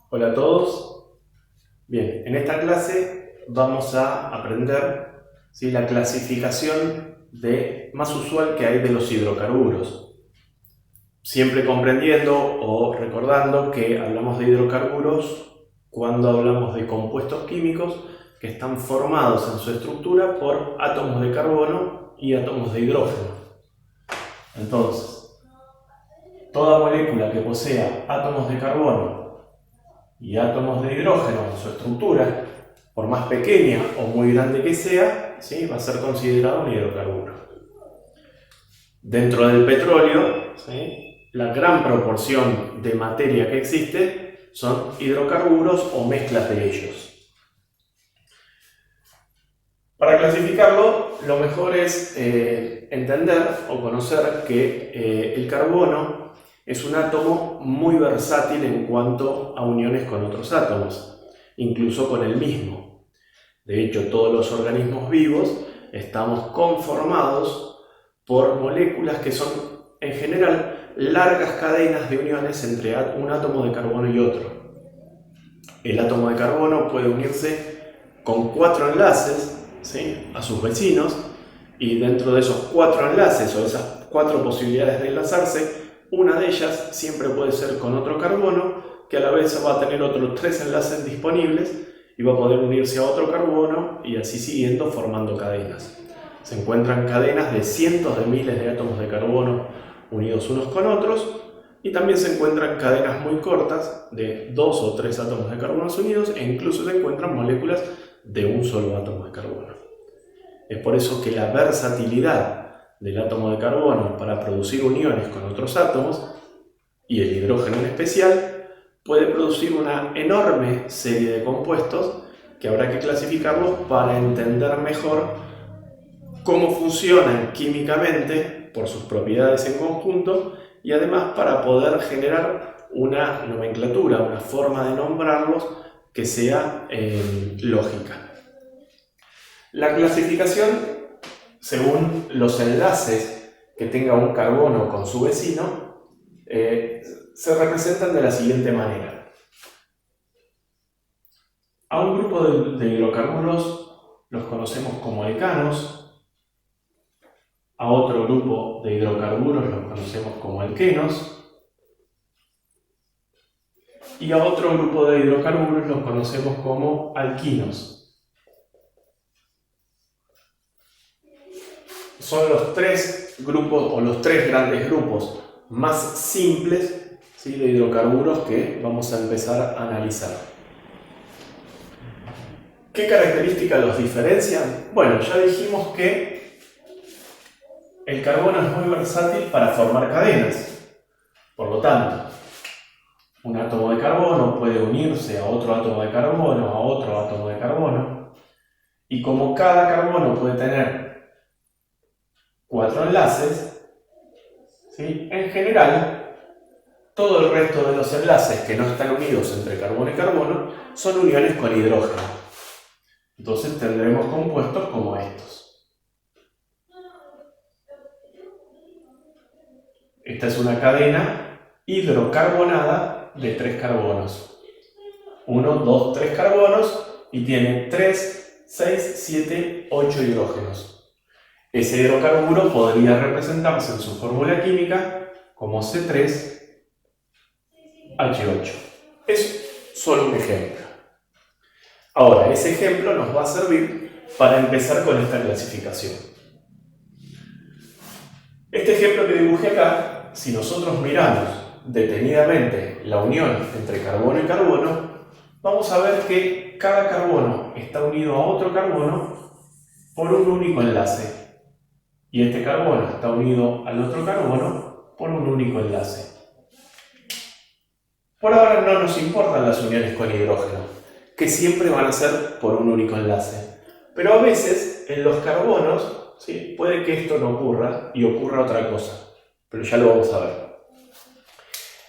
Hola a todos. Bien, en esta clase vamos a aprender, ¿sí?, la clasificación más usual que hay de los hidrocarburos. Siempre comprendiendo o recordando que hablamos de hidrocarburos cuando hablamos de compuestos químicos que están formados en su estructura por átomos de carbono y átomos de hidrógeno. Entonces, toda molécula que posea átomos de carbono y átomos de hidrógeno en su estructura, por más pequeña o muy grande que sea, ¿sí?, va a ser considerado un hidrocarburo. Dentro del petróleo, ¿sí?, la gran proporción de materia que existe son hidrocarburos o mezclas de ellos. Para clasificarlo, lo mejor es entender o conocer que el carbono es un átomo muy versátil en cuanto a uniones con otros átomos, incluso con el mismo. De hecho, todos los organismos vivos estamos conformados por moléculas que son, en general, largas cadenas de uniones entre un átomo de carbono y otro. El átomo de carbono puede unirse con 4 enlaces, ¿sí?, a sus vecinos, y dentro de esos 4 enlaces o esas 4 posibilidades de enlazarse, una de ellas siempre puede ser con otro carbono, que a la vez va a tener otros 3 enlaces disponibles y va a poder unirse a otro carbono y así siguiendo formando cadenas. Se encuentran cadenas de cientos de miles de átomos de carbono unidos unos con otros, y también se encuentran cadenas muy cortas de 2 o 3 átomos de carbono unidos, e incluso se encuentran moléculas de un solo átomo de carbono. Es por eso que la versatilidad del átomo de carbono para producir uniones con otros átomos, y el hidrógeno en especial, puede producir una enorme serie de compuestos que habrá que clasificarlos para entender mejor cómo funcionan químicamente por sus propiedades en conjunto, y además para poder generar una nomenclatura, una forma de nombrarlos que sea lógica. La clasificación según los enlaces que tenga un carbono con su vecino se representan de la siguiente manera. A un grupo de hidrocarburos los conocemos como alcanos, a otro grupo de hidrocarburos los conocemos como alquenos, y a otro grupo de hidrocarburos los conocemos como alquinos. Son los 3 grupos o los 3 grandes grupos más simples, ¿sí?, de hidrocarburos que vamos a empezar a analizar. ¿Qué características los diferencian? Bueno, ya dijimos que el carbono es muy versátil para formar cadenas. Por lo tanto, un átomo de carbono puede unirse a otro átomo de carbono, a otro átomo de carbono, y como cada carbono puede tener 4 enlaces, ¿sí?, en general, todo el resto de los enlaces que no están unidos entre carbono y carbono son uniones con hidrógeno. Entonces tendremos compuestos como estos. Esta es una cadena hidrocarbonada de 3 carbonos. 1, 2, 3 carbonos y tiene 3, 6, 7, 8 hidrógenos. Ese hidrocarburo podría representarse en su fórmula química como C3H8. Es solo un ejemplo. Ahora, ese ejemplo nos va a servir para empezar con esta clasificación. Este ejemplo que dibujé acá, si nosotros miramos detenidamente la unión entre carbono y carbono, vamos a ver que cada carbono está unido a otro carbono por un único enlace, y este carbono está unido al otro carbono por un único enlace. Por ahora no nos importan las uniones con hidrógeno, que siempre van a ser por un único enlace, pero a veces en los carbonos, ¿sí?, puede que esto no ocurra y ocurra otra cosa, pero ya lo vamos a ver.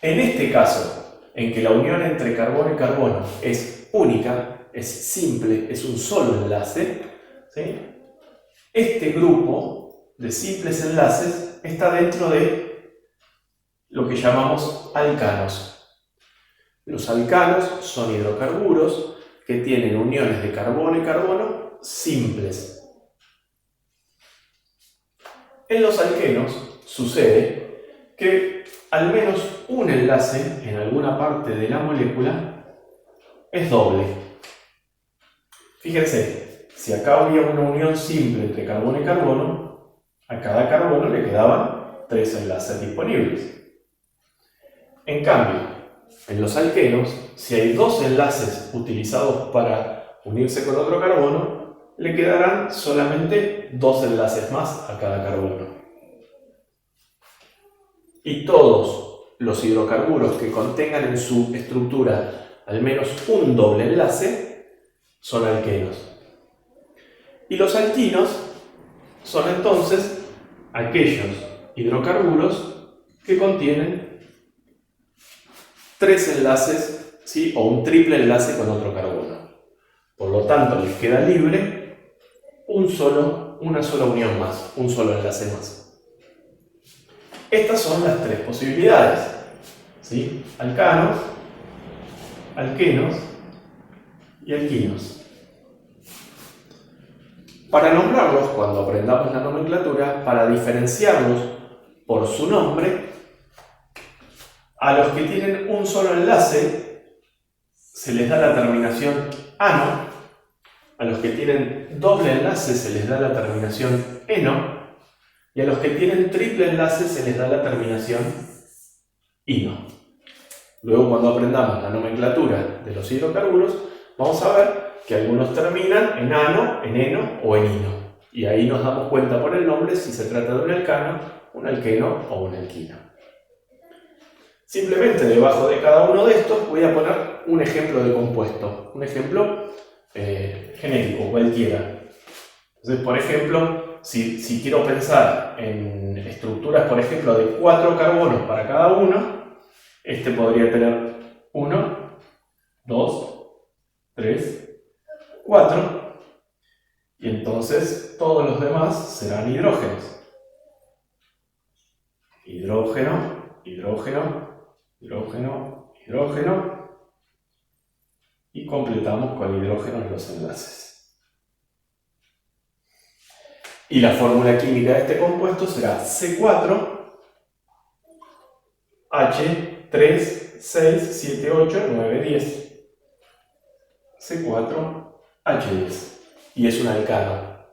En este caso, en que la unión entre carbono y carbono es única, es simple, es un solo enlace, ¿sí?, este grupo de simples enlaces está dentro de lo que llamamos alcanos. Los alcanos son hidrocarburos que tienen uniones de carbono y carbono simples. En los alquenos sucede que al menos un enlace en alguna parte de la molécula es doble. Fíjense, si acá había una unión simple entre carbono y carbono, a cada carbono le quedaban 3 enlaces disponibles. En cambio, en los alquenos, si hay 2 enlaces utilizados para unirse con otro carbono, le quedarán solamente 2 enlaces más a cada carbono. Y todos los hidrocarburos que contengan en su estructura al menos un doble enlace son alquenos. Y los alquinos son entonces aquellos hidrocarburos que contienen 3 enlaces, ¿sí? O un triple enlace con otro carbono. Por lo tanto, les queda libre una sola unión más, un solo enlace más. Estas son las 3 posibilidades, ¿sí? Alcanos, alquenos y alquinos. Para nombrarlos, cuando aprendamos la nomenclatura, para diferenciarlos por su nombre, a los que tienen un solo enlace se les da la terminación ano, a los que tienen doble enlace se les da la terminación eno, y a los que tienen triple enlace se les da la terminación ino. Luego, cuando aprendamos la nomenclatura de los hidrocarburos, vamos a ver que algunos terminan en ano, en eno o en ino. Y ahí nos damos cuenta por el nombre si se trata de un alcano, un alqueno o un alquino. Simplemente debajo de cada uno de estos voy a poner un ejemplo de compuesto, un ejemplo genérico, cualquiera. Entonces, por ejemplo, si quiero pensar en estructuras, por ejemplo, de 4 carbonos para cada uno, este podría tener 1, 2, 3, 4, y entonces todos los demás serán hidrógenos. Hidrógeno, hidrógeno, hidrógeno, hidrógeno, y completamos con hidrógeno en los enlaces. Y la fórmula química de este compuesto será C4, H3, 6, 7, 8, 9, 10. C4, H10. Y es un alcano.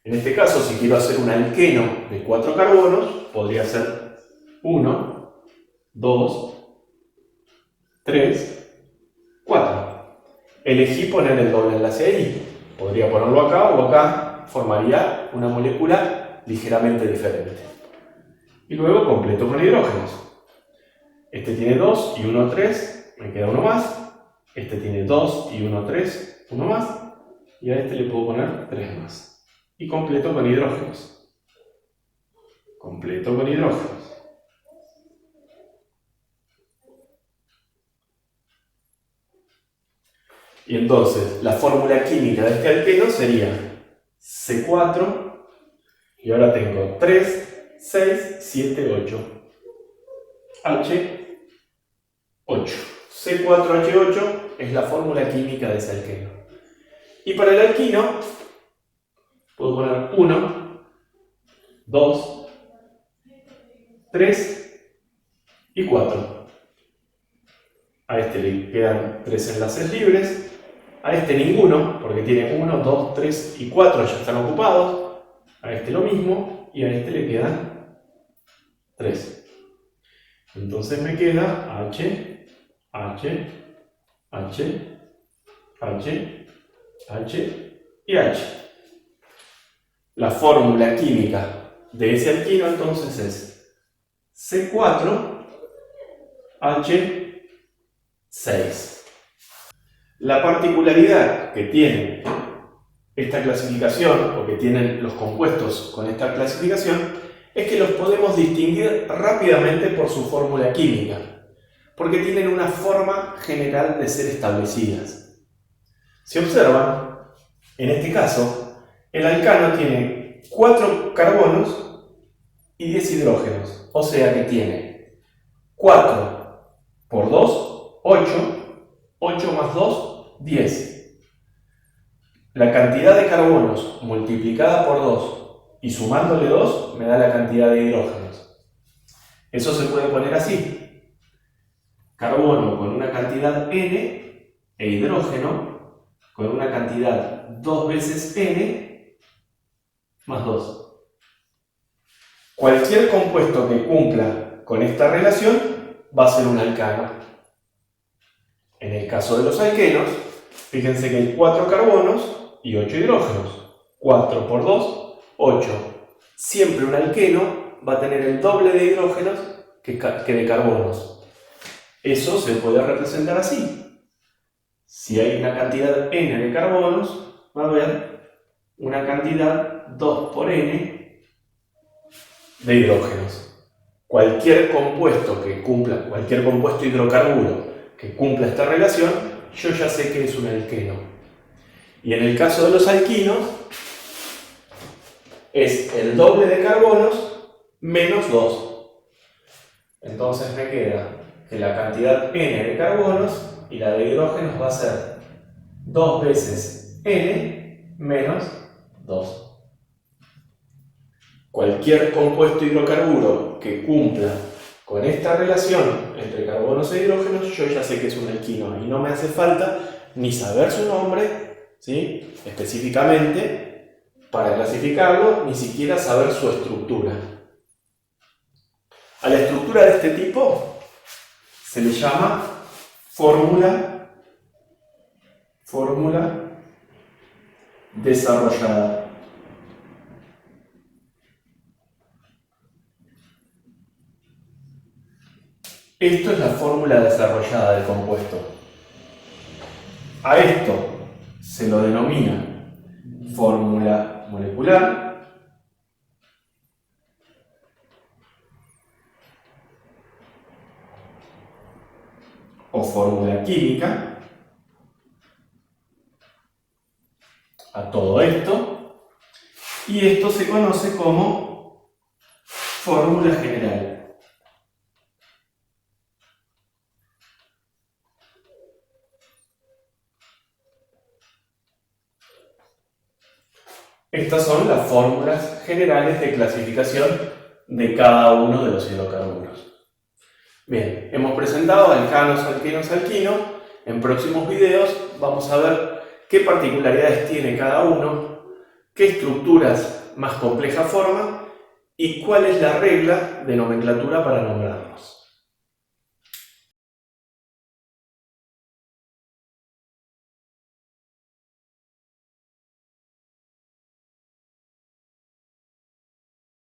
En este caso, si quiero hacer un alqueno de 4 carbonos, podría ser 1, 2, 3, 4. Elegí poner el doble enlace ahí. Podría ponerlo acá o acá. Formaría una molécula ligeramente diferente. Y luego completo con hidrógenos. Este tiene 2 y 1, 3. Me queda uno más. Este tiene 2 y 1, 3. Uno más. Y a este le puedo poner 3 más. Y completo con hidrógenos. Completo con hidrógenos. Y entonces la fórmula química de este alqueno sería C4, y ahora tengo 3, 6, 7, 8. H8. C4H8 es la fórmula química de ese alqueno. Y para el alquino puedo poner 1, 2, 3 y 4. A este le quedan 3 enlaces libres. A este ninguno, porque tiene 1, 2, 3 y 4 ya están ocupados. A este lo mismo, y a este le quedan 3. Entonces me queda H, H, H, H, H y H. La fórmula química de ese alquino entonces es C4H6. La particularidad que tiene esta clasificación, o que tienen los compuestos con esta clasificación, es que los podemos distinguir rápidamente por su fórmula química, porque tienen una forma general de ser establecidas. Si observan, en este caso, el alcano tiene 4 carbonos y 10 hidrógenos, o sea que tiene 4 por 2, 8, 8 más 2, 10. La cantidad de carbonos multiplicada por 2 y sumándole 2 me da la cantidad de hidrógenos. Eso se puede poner así. Carbono con una cantidad N e hidrógeno con una cantidad 2 veces N más 2. Cualquier compuesto que cumpla con esta relación va a ser un alcano. En el caso de los alquenos, fíjense que hay 4 carbonos y 8 hidrógenos. 4 por 2, 8. Siempre un alqueno va a tener el doble de hidrógenos que de carbonos. Eso se puede representar así. Si hay una cantidad n de carbonos, va a haber una cantidad 2 por n de hidrógenos. Cualquier compuesto hidrocarburo que cumpla esta relación, yo ya sé que es un alqueno. Y en el caso de los alquinos, es el doble de carbonos menos 2. Entonces me queda que la cantidad n de carbonos y la de hidrógenos va a ser 2 veces n menos 2. Cualquier compuesto hidrocarburo que cumpla con esta relación entre carbonos e hidrógenos, yo ya sé que es un alquino y no me hace falta ni saber su nombre, ¿sí?, específicamente para clasificarlo, ni siquiera saber su estructura. A la estructura de este tipo se le llama fórmula desarrollada. Esto es la fórmula desarrollada del compuesto. A esto se lo denomina fórmula molecular o fórmula química. A todo esto. Y esto se conoce como fórmula general. Estas son las fórmulas generales de clasificación de cada uno de los hidrocarburos. Bien, hemos presentado alcanos, alquenos, alquinos. En próximos videos vamos a ver qué particularidades tiene cada uno, qué estructuras más complejas forman y cuál es la regla de nomenclatura para nombrarlos.